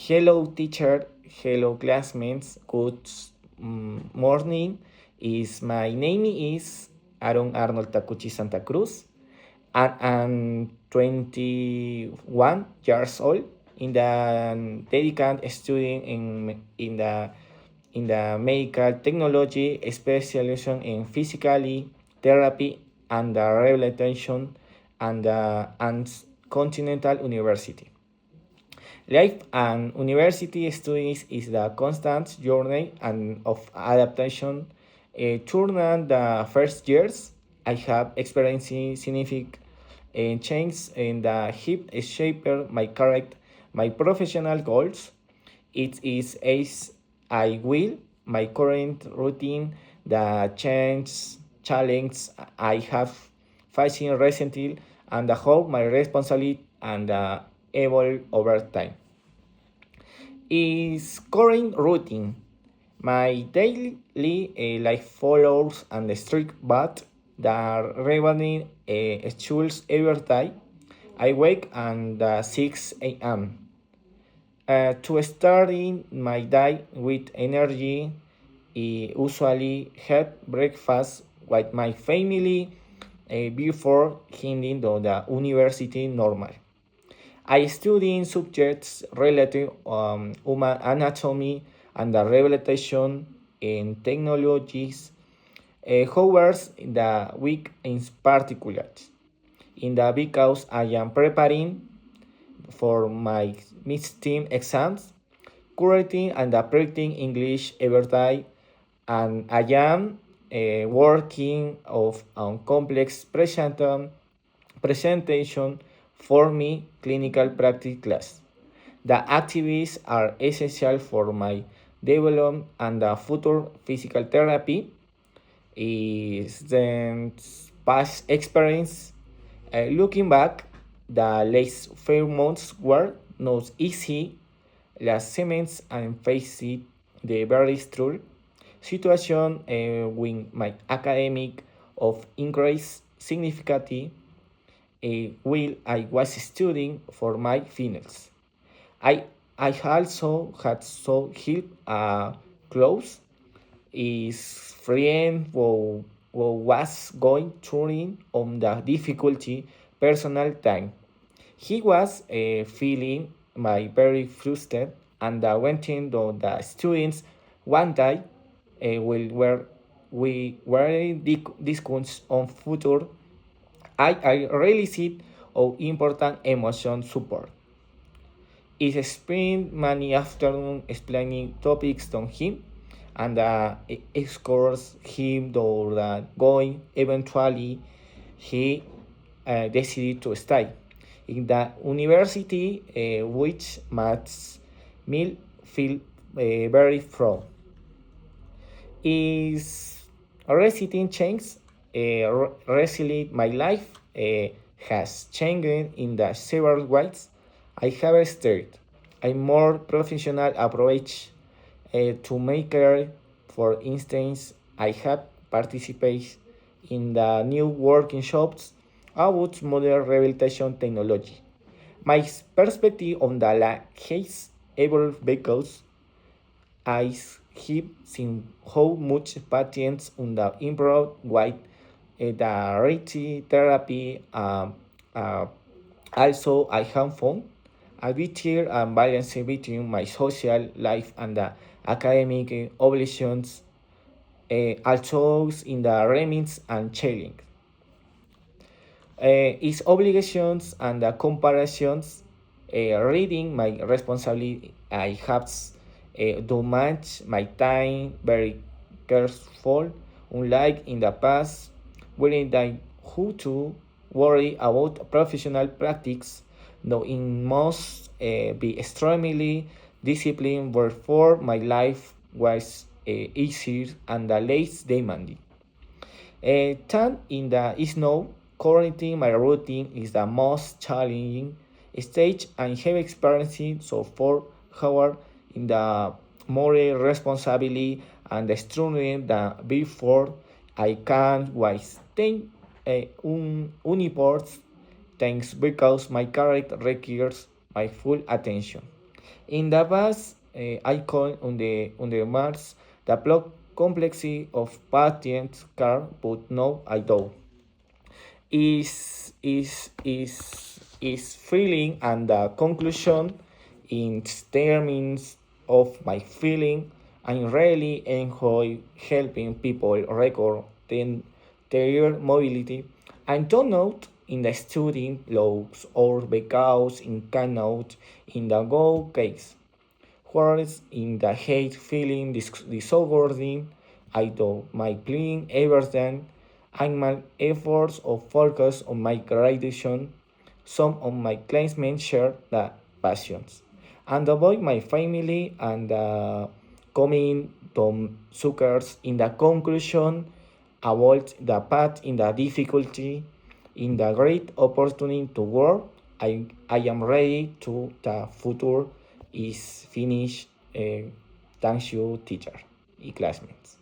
Hello teacher, hello classmates, good morning. My name is Arnold TACUCHI Santa Cruz, and I'm 21 years old in the dedicated student in the medical technology specialization in physical therapy and rehabilitation and Continental University. Life and university studies is the constant journey and of adaptation. During the first years, I have experienced significant change in the hip shaper my character, my professional goals. It is as I will my current routine, the challenge I have facing recently, and how my responsibility and evolve over time. Is current routine. My daily life follows and strict but the regularly schedules every day. I wake at 6 a.m. To start my day with energy, I usually have breakfast with my family before heading to the university normal. I study subjects related human anatomy and the rehabilitation in technologies. However, in the week in particular, in the because I am preparing for my midterm exams, currently and practicing English every day, and I am working on complex presentation for me clinical practice class. The activities are essential for my development and the future physical therapy is the past experience. Looking back, the last few months were not easy. Last semester and faced the very struggle situation with my academic of increased significantly while I was studying for my finals. I I also had so help close is friend who was going through on the difficulty personal time. He was feeling my very frustrated and went into the students one day where we were discussing on future. I realized how important emotion support. I spent many afternoons explaining topics to him and escorts him to the going. Eventually, he decided to stay in the university, which makes me feel very proud. Is reciting change recently my life has changed in the several ways. I have started a more professional approach to make care. For instance, I have participated in the new workshops about modern rehabilitation technology. My perspective on the case evolved because I have seen how much patients on the improve with the reti therapy. Uh, Also, I have found a better balance between my social life and the academic obligations, also in the remits and challenge. Its obligations and the comparisons, reading my responsibility, I have to manage my time very careful, unlike in the past, when I who to worry about professional practice. No, it must be extremely disciplined, therefore my life was easier and less demanding. Time in the snow, currently my routine is the most challenging stage and have experienced so far. However, in the more responsibility and the struggling than before, I can't waste uniports thanks because my character requires my full attention. In the past, I call on the marks the plot complexity of patient's care, but now I do. Is feeling and the conclusion in terms of my feeling. I really enjoy helping people record their mobility. I don't know in the student logs or because in cannot in the go case. Whereas in the hate feeling disorder, I do my playing everything and my efforts of focus on my graduation. Some of my classmates share the passions. And avoid my family and coming to suckers in the conclusion, avoid the path in the difficulty, in the great opportunity to work. I am ready to the future is finished. Thank you, teacher and classmates.